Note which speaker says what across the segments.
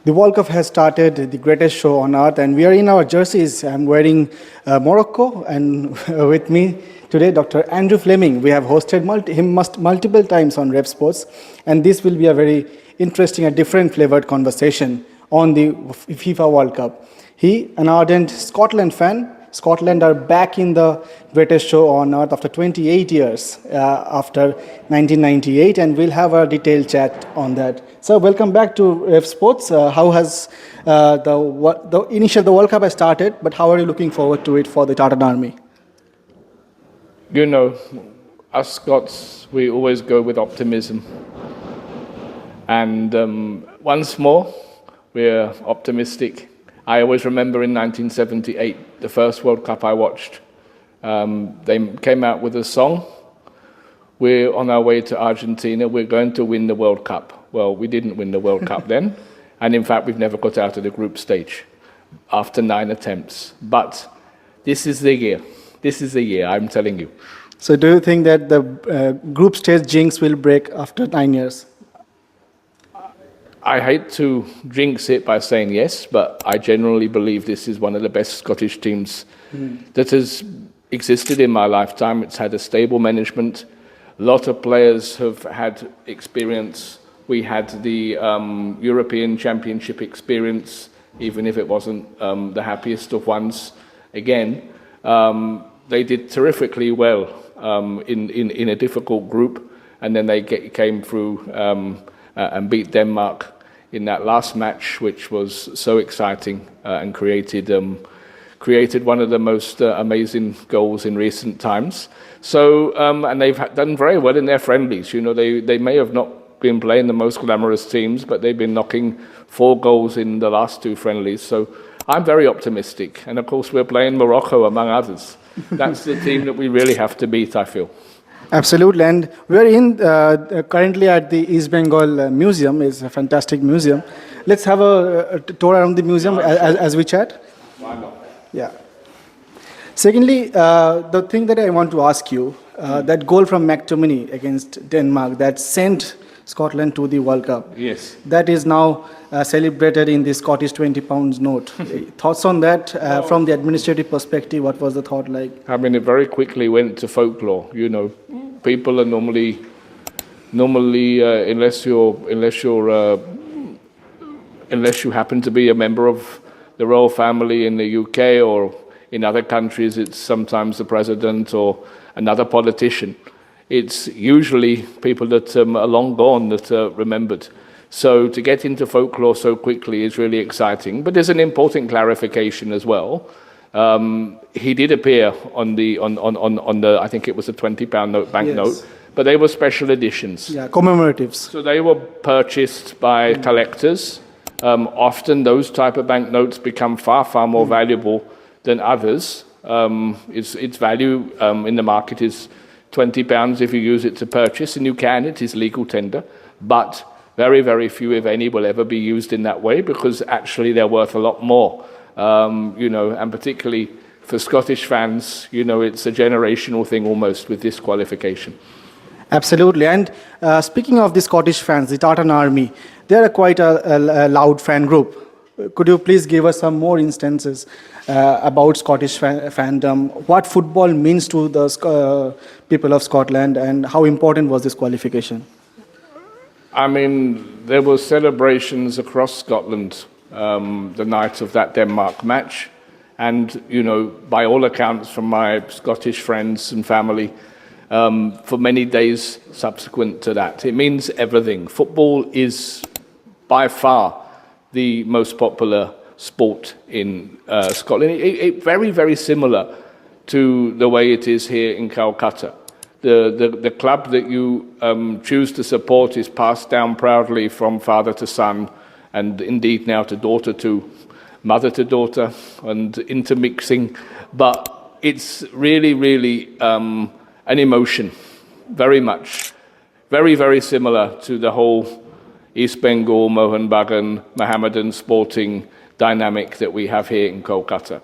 Speaker 1: The World Cup has started, the greatest show on earth, and we are in our jerseys. I'm wearing Morocco, and with me today, Dr. Andrew Fleming. We have hosted him multiple times on RevSportz, and this will be a very interesting and different flavored conversation on the FIFA World Cup. He, an ardent Scotland fan. Scotland are back in the greatest show on earth after 28 years, after 1998, and we'll have a detailed chat on that. So, welcome back to RevSportz. How has the World Cup has started, but how are you looking forward to it for the Tartan Army?
Speaker 2: You know, us Scots, we always go with optimism. And once more, we're optimistic. I always remember in 1978, the first World Cup I watched, they came out with a song. We're on our way to Argentina, we're going to win the World Cup. Well, we didn't win the World Cup then, and in fact, we've never got out of the group stage after 9 attempts. But this is the year. This is the year, I'm telling you.
Speaker 1: So do you think that the group stage jinx will break after 9 years?
Speaker 2: I hate to jinx it by saying yes, but I generally believe this is one of the best Scottish teams that has existed in my lifetime. It's had a stable management. A lot of players have had experience. We had the European Championship experience, even if it wasn't the happiest of ones. Again, they did terrifically well in a difficult group, and then they came through and beat Denmark in that last match, which was so exciting and created one of the most amazing goals in recent times. So, and they've done very well in their friendlies. You know, they may have not been playing the most glamorous teams, but they've been knocking 4 goals in the last 2 friendlies. So I'm very optimistic. And of course, we're playing Morocco, among others. That's the team that we really have to beat, I feel.
Speaker 1: Absolutely, and we're in currently at the East Bengal Museum. It's a fantastic museum. Let's have a tour around the museum as we chat.
Speaker 2: Why not?
Speaker 1: Yeah. Secondly, the thing that I want to ask you, that goal from McTominay against Denmark that sent Scotland to the World Cup.
Speaker 2: Yes.
Speaker 1: That is now celebrated in the Scottish £20 note. Thoughts on that from the administrative perspective? What was the thought like?
Speaker 2: I mean, it very quickly went to folklore. You know, people are normally unless you happen to be a member of the royal family in the UK or in other countries, it's sometimes the president or another politician. It's usually people that are long gone that are remembered. So to get into folklore so quickly is really exciting. But there's an important clarification as well. He did appear on the I think it was a £20 note, banknote, but they were special editions.
Speaker 1: Yeah, commemoratives. So
Speaker 2: they were purchased by collectors. Often those type of banknotes become far more valuable than others. Its value in the market is £20 if you use it to purchase, and it is legal tender, but very few, if any, will ever be used in that way because actually they're worth a lot more, and particularly for Scottish fans, it's a generational thing almost with this qualification.
Speaker 1: Absolutely, and speaking of the Scottish fans, the Tartan Army, they're quite a loud fan group. Could you please give us some more instances about Scottish fandom, what football means to the people of Scotland, and how important was this qualification?
Speaker 2: I mean, there were celebrations across Scotland the night of that Denmark match, and, by all accounts from my Scottish friends and family, for many days subsequent to that. It means everything. Football is by far the most popular sport in Scotland. It very similar to the way it is here in Calcutta. The club that you choose to support is passed down proudly from father to son, and indeed now to daughter to mother to daughter, and intermixing. But it's really an emotion, very much. Very similar to the whole East Bengal, Mohun Bagan, Mohammedan sporting dynamic that we have here in Kolkata.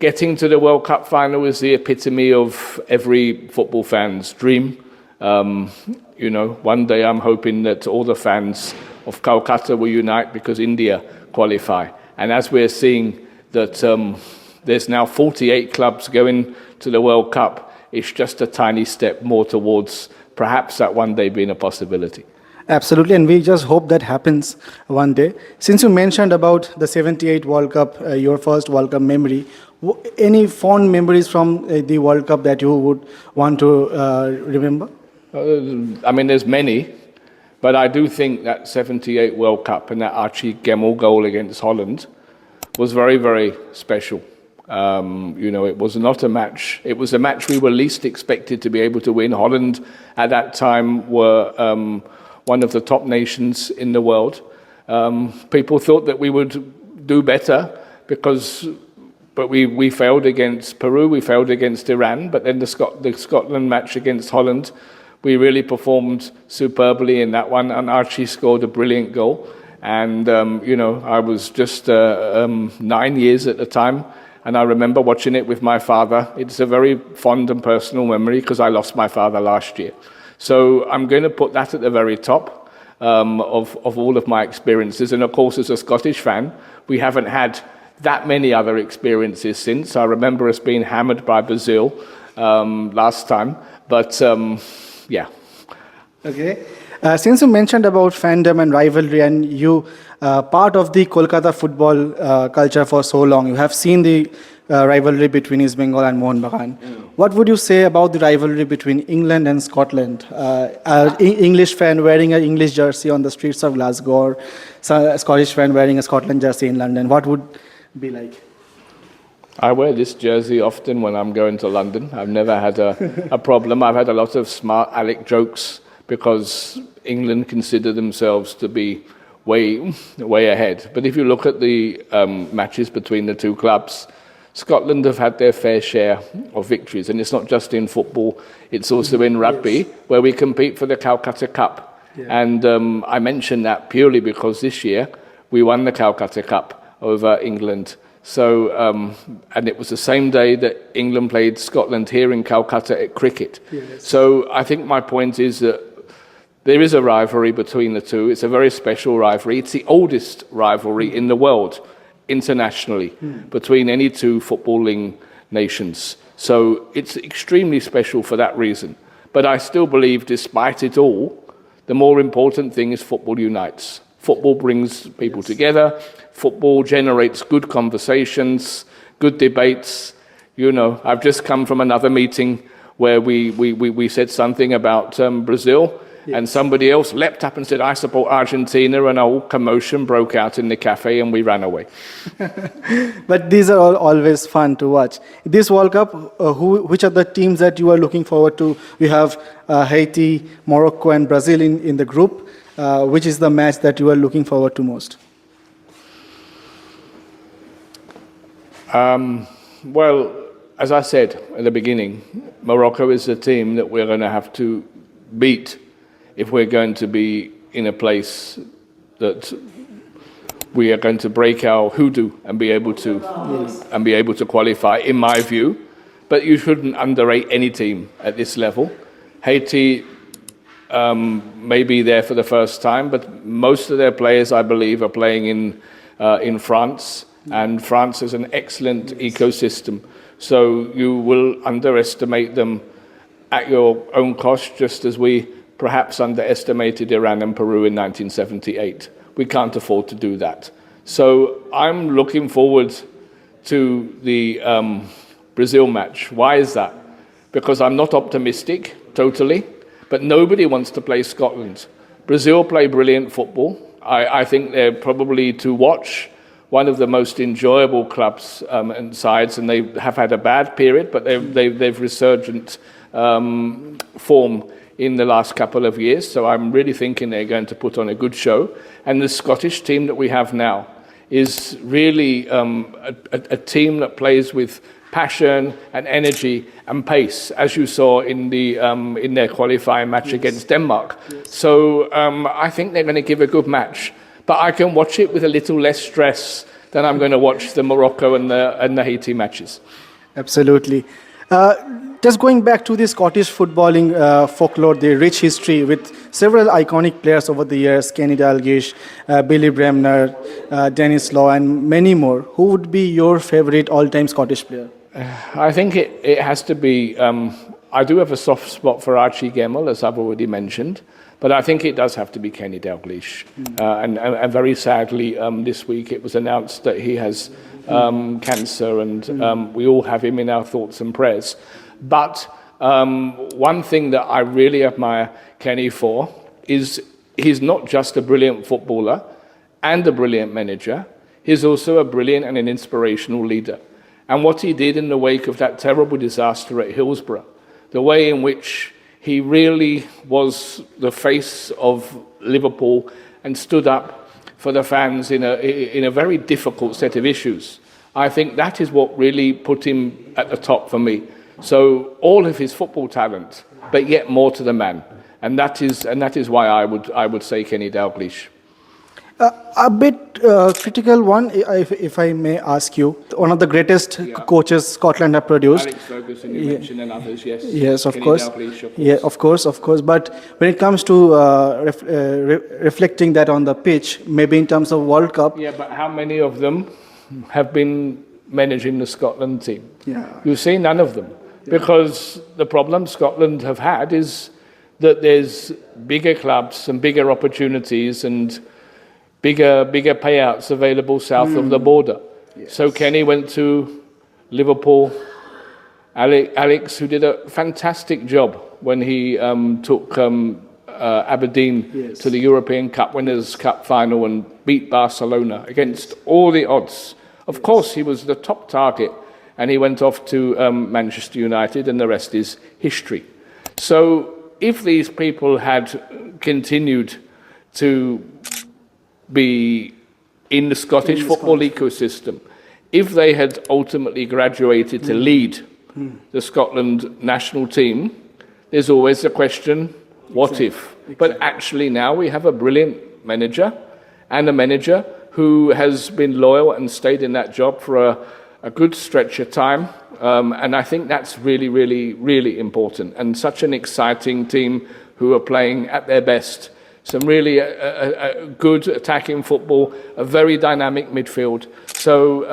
Speaker 2: Getting to the World Cup final is the epitome of every football fan's dream. One day I'm hoping that all the fans of Calcutta will unite because India qualify. And as we're seeing that there's now 48 clubs going to the World Cup, it's just a tiny step more towards perhaps that one day being a possibility.
Speaker 1: Absolutely, and we just hope that happens one day. Since you mentioned about the 78 World Cup, your first World Cup memory, any fond memories from the World Cup that you would want to remember?
Speaker 2: I mean, there's many, but I do think that 78 World Cup and that Archie Gemmill goal against Holland was very, very special. It was not a match. It was a match we were least expected to be able to win. Holland at that time were one of the top nations in the world. People thought that we would do better but we failed against Peru, we failed against Iran, but then the Scotland match against Holland, we really performed superbly in that one, and Archie scored a brilliant goal. And, I was just 9 years at the time, and I remember watching it with my father. It's a very fond and personal memory because I lost my father last year. So I'm going to put that at the very top of all of my experiences. And of course, as a Scottish fan, we haven't had that many other experiences since. I remember us being hammered by Brazil last time. But, yeah.
Speaker 1: Okay. Since you mentioned about fandom and rivalry, and you part of the Kolkata football culture for so long, you have seen the rivalry between East Bengal and Mohun Bagan. What would you say about the rivalry between England and Scotland? An English fan wearing an English jersey on the streets of Glasgow, or a Scottish fan wearing a Scotland jersey in London. What would be like?
Speaker 2: I wear this jersey often when I'm going to London. I've never had a problem. I've had a lot of smart Alec jokes because England consider themselves to be way ahead. But if you look at the matches between the two clubs, Scotland have had their fair share of victories, and it's not just in football, it's also in rugby, where we compete for the Calcutta Cup. Yeah. And I mention that purely because this year we won the Calcutta Cup over England. So, and it was the same day that England played Scotland here in Calcutta at cricket. Yes. So I think my point is that there is a rivalry between the two. It's a very special rivalry. It's the oldest rivalry in the world, internationally, between any two footballing nations. So it's extremely special for that reason. But I still believe, despite it all, the more important thing is football unites. Football brings people together. Football generates good conversations, good debates. I've just come from another meeting where we said something about Brazil. Yes. And somebody else leapt up and said, I support Argentina, and a whole commotion broke out in the cafe and we ran away.
Speaker 1: But these are always fun to watch. This World Cup, which are the teams that you are looking forward to? We have Haiti, Morocco and Brazil in the group. Which is the match that you are looking forward to most?
Speaker 2: Well, as I said at the beginning, Morocco is a team that we're going to have to beat if we're going to be in a place that we are going to break our hoodoo and be able to qualify, in my view. But you shouldn't underrate any team at this level. Haiti may be there for the first time, but most of their players, I believe, are playing in France, and France is an excellent ecosystem. So you will underestimate them at your own cost, just as we perhaps underestimated Iran and Peru in 1978. We can't afford to do that. So I'm looking forward to the Brazil match. Why is that? Because I'm not optimistic, totally, but nobody wants to play Scotland. Brazil play brilliant football. I think they're probably, to watch, one of the most enjoyable clubs and sides, and they have had a bad period, but they've resurgent form in the last couple of years. So I'm really thinking they're going to put on a good show. And the Scottish team that we have now is really a team that plays with passion and energy and pace, as you saw in their qualifying match against Denmark. So I think they're going to give a good match. But I can watch it with a little less stress than I'm going to watch the Morocco and the Haiti matches.
Speaker 1: Absolutely. Just going back to the Scottish footballing folklore, the rich history with several iconic players over the years, Kenny Dalglish, Billy Bremner, Dennis Law, and many more. Who would be your favorite all-time Scottish player?
Speaker 2: I think it has to be. I do have a soft spot for Archie Gemmill, as I've already mentioned, but I think it does have to be Kenny Dalglish. And very sadly, this week it was announced that he has cancer, and we all have him in our thoughts and prayers. But one thing that I really admire Kenny for is he's not just a brilliant footballer and a brilliant manager, he's also a brilliant and an inspirational leader. And what he did in the wake of that terrible disaster at Hillsborough, the way in which he really was the face of Liverpool and stood up for the fans in a very difficult set of issues, I think that is what really put him at the top for me. So all of his football talent, but yet more to the man, and that is why I would say Kenny Dalglish.
Speaker 1: A bit critical one, if I may ask you. One of the greatest coaches Scotland have produced.
Speaker 2: Alex Ferguson, you mentioned, and others, yes.
Speaker 1: Yes, of
Speaker 2: Kenny
Speaker 1: course.
Speaker 2: Dalglish, of course.
Speaker 1: Yeah, of course. But when it comes to reflecting that on the pitch, maybe in terms of World Cup.
Speaker 2: Yeah, but how many of them have been managing the Scotland team?
Speaker 1: Yeah.
Speaker 2: You see none of them. Because the problem Scotland have had is that there's bigger clubs and bigger opportunities and bigger payouts available south of the border. Yes. So Kenny went to Liverpool. Alex, who did a fantastic job when he took Aberdeen to the European Cup Winners' Cup final and beat Barcelona against all the odds. Of course, he was the top target, and he went off to Manchester United, and the rest is history. So if these people had continued to be in the Scottish football ecosystem, if they had ultimately graduated to lead the Scotland national team, there's always the question, what if? But actually now we have a brilliant manager, and a manager who has been loyal and stayed in that job for a good stretch of time, and I think that's really, really, really important. And such an exciting team who are playing at their best. Some really good attacking football, a very dynamic midfield. So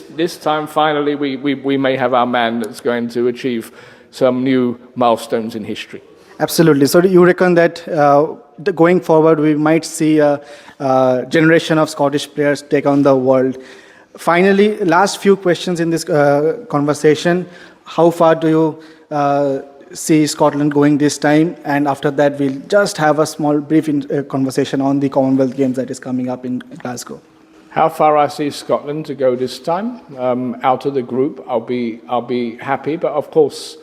Speaker 2: this time finally we may have our man that's going to achieve some new milestones in history.
Speaker 1: Absolutely. So you reckon that going forward we might see a generation of Scottish players take on the world. Finally, last few questions in this conversation. How far do you see Scotland going this time? And after that, we'll just have a small brief conversation on the Commonwealth Games that is coming up in Glasgow.
Speaker 2: How far I see Scotland to go this time? Out of the group, I'll be happy. But of course,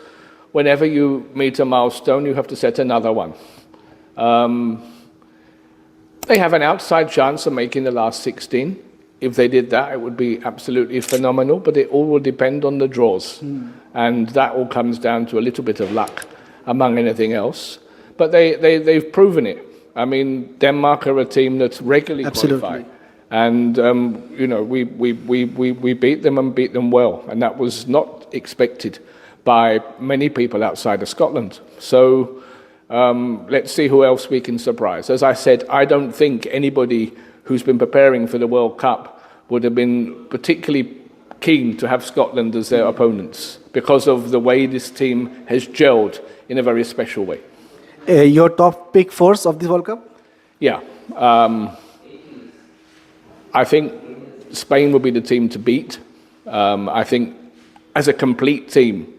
Speaker 2: whenever you meet a milestone, you have to set another one. They have an outside chance of making the last 16. If they did that, it would be absolutely phenomenal, but it all will depend on the draws. And that all comes down to a little bit of luck among anything else. But they've proven it. I mean, Denmark are a team that's regularly qualified. And, we beat them and beat them well. And that was not expected by many people outside of Scotland. So let's see who else we can surprise. As I said, I don't think anybody who's been preparing for the World Cup would have been particularly keen to have Scotland as their opponents because of the way this team has gelled in a very special way.
Speaker 1: Your top pick force of this World Cup?
Speaker 2: Yeah. I think Spain will be the team to beat. I think as a complete team,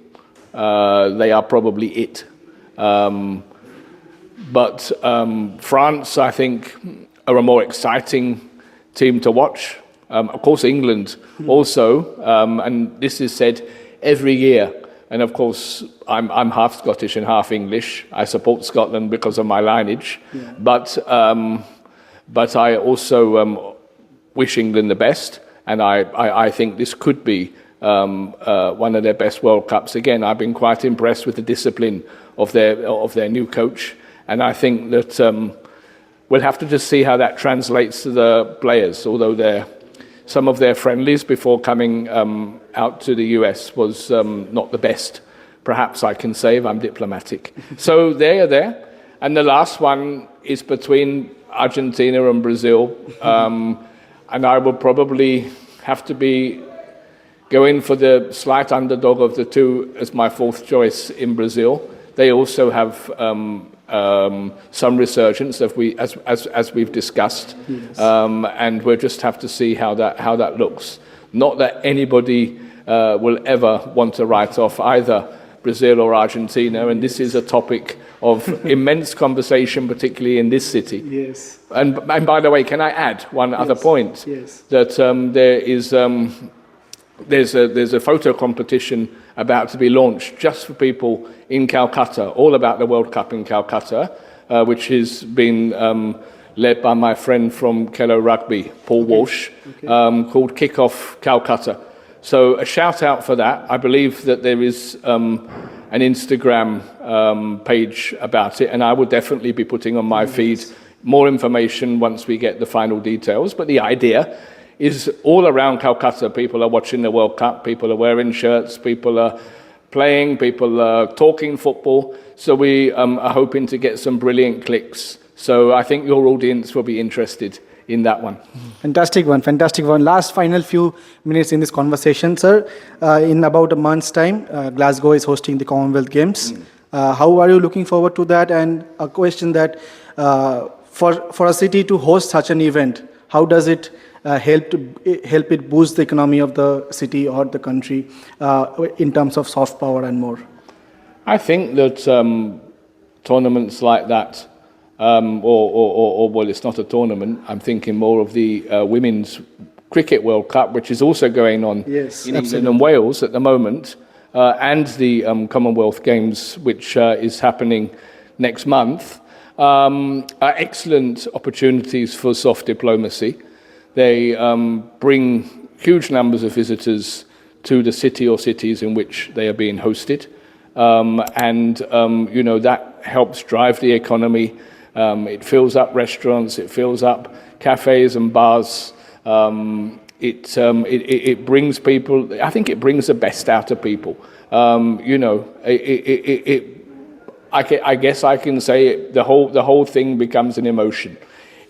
Speaker 2: they are probably it. But France, I think, are a more exciting team to watch. Of course, England also, and this is said every year. And of course, I'm half Scottish and half English. I support Scotland because of my lineage, but I also wish England the best, and I think this could be one of their best World Cups. Again, I've been quite impressed with the discipline of their new coach, and I think that we'll have to just see how that translates to the players. Although they're some of their friendlies before coming out to the US was not the best. Perhaps I can say if I'm diplomatic. So they are there. And the last one is between Argentina and Brazil. And I will probably have to be going for the slight underdog of the two as my fourth choice in Brazil. They also have some resurgence, as we've discussed, yes. And we'll just have to see how that looks. Not that anybody will ever want to write off either Brazil or Argentina, and this is a topic of immense conversation, particularly in this city.
Speaker 1: Yes.
Speaker 2: And by the way, can I add one other point?
Speaker 1: Yes.
Speaker 2: That there's a photo competition about to be launched just for people in Calcutta, all about the World Cup in Calcutta, which has been led by my friend from Kello Rugby, Paul Walsh, called Kick-Off Calcutta. So a shout out for that. I believe that there is an Instagram page about it, and I will definitely be putting on my feed more information once we get the final details. But the idea is all around Calcutta. People are watching the World Cup, people are wearing shirts, people are playing, people are talking football. So we are hoping to get some brilliant clicks. So I think your audience will be interested in that one.
Speaker 1: Fantastic one. Last final few minutes in this conversation, sir. In about a month's time, Glasgow is hosting the Commonwealth Games. How are you looking forward to that? And a question that for a city to host such an event, how does it help it boost the economy of the city or the country in terms of soft power and more?
Speaker 2: I think that tournaments like that, well, it's not a tournament. I'm thinking more of the Women's Cricket World Cup, which is also going on in England and Wales at the moment, and the Commonwealth Games, which is happening next month, are excellent opportunities for soft diplomacy. They bring huge numbers of visitors to the city or cities in which they are being hosted, and that helps drive the economy. It fills up restaurants, it fills up cafes and bars. It brings people. I think it brings the best out of people. I guess I can say the whole thing becomes an emotion,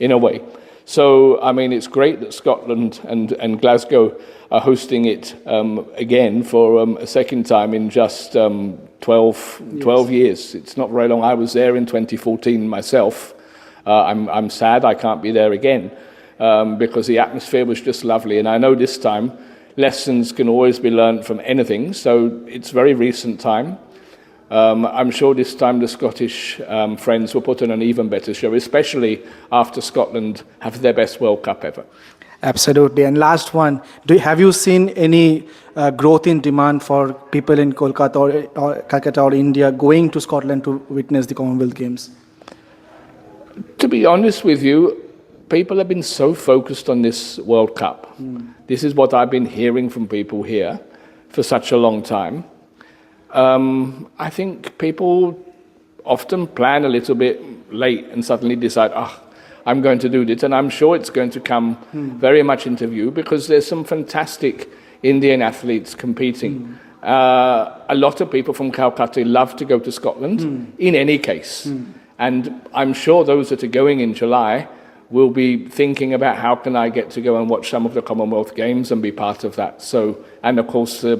Speaker 2: in a way. So I mean, it's great that Scotland and Glasgow are hosting it again for a second time in just 12 years. It's not very long. I was there in 2014 myself. I'm sad I can't be there again because the atmosphere was just lovely. And I know this time lessons can always be learned from anything. So it's very recent time. I'm sure this time the Scottish friends will put on an even better show, especially after Scotland have their best World Cup ever.
Speaker 1: Absolutely. And last one, have you seen any growth in demand for people in Kolkata or Calcutta or India going to Scotland to witness the Commonwealth Games?
Speaker 2: To be honest with you, people have been so focused on this World Cup. This is what I've been hearing from people here for such a long time. I think people often plan a little bit late and suddenly decide, I'm going to do this, and I'm sure it's going to come very much into view because there's some fantastic Indian athletes competing. A lot of people from Calcutta love to go to Scotland in any case. And I'm sure those that are going in July will be thinking about how can I get to go and watch some of the Commonwealth Games and be part of that. So, and of course the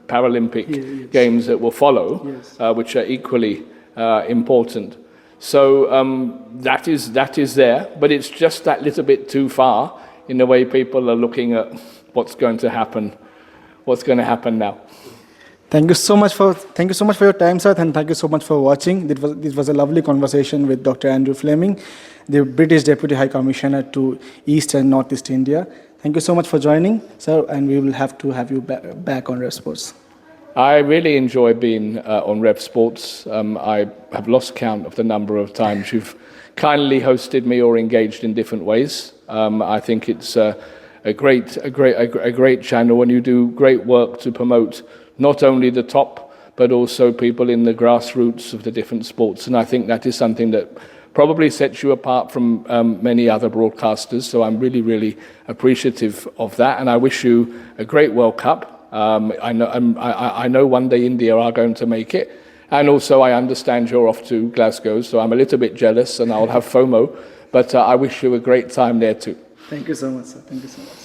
Speaker 2: Paralympic Games that will follow, which are equally important. So that is there, but it's just that little bit too far in the way people are looking at what's going to happen now.
Speaker 1: Thank you so much for your time, sir, and thank you so much for watching. This was a lovely conversation with Dr. Andrew Fleming, the British Deputy High Commissioner to East and Northeast India. Thank you so much for joining, sir, and we will have to have you back on RevSportz.
Speaker 2: I really enjoy being on RevSportz. I have lost count of the number of times you've kindly hosted me or engaged in different ways. I think it's a great channel, and you do great work to promote not only the top, but also people in the grassroots of the different sports. And I think that is something that probably sets you apart from many other broadcasters. So I'm really, really appreciative of that. And I wish you a great World Cup. I know one day India are going to make it. And also I understand you're off to Glasgow, so I'm a little bit jealous and I'll have FOMO. But I wish you a great time there too.
Speaker 1: Thank you so much, sir. Thank you so much.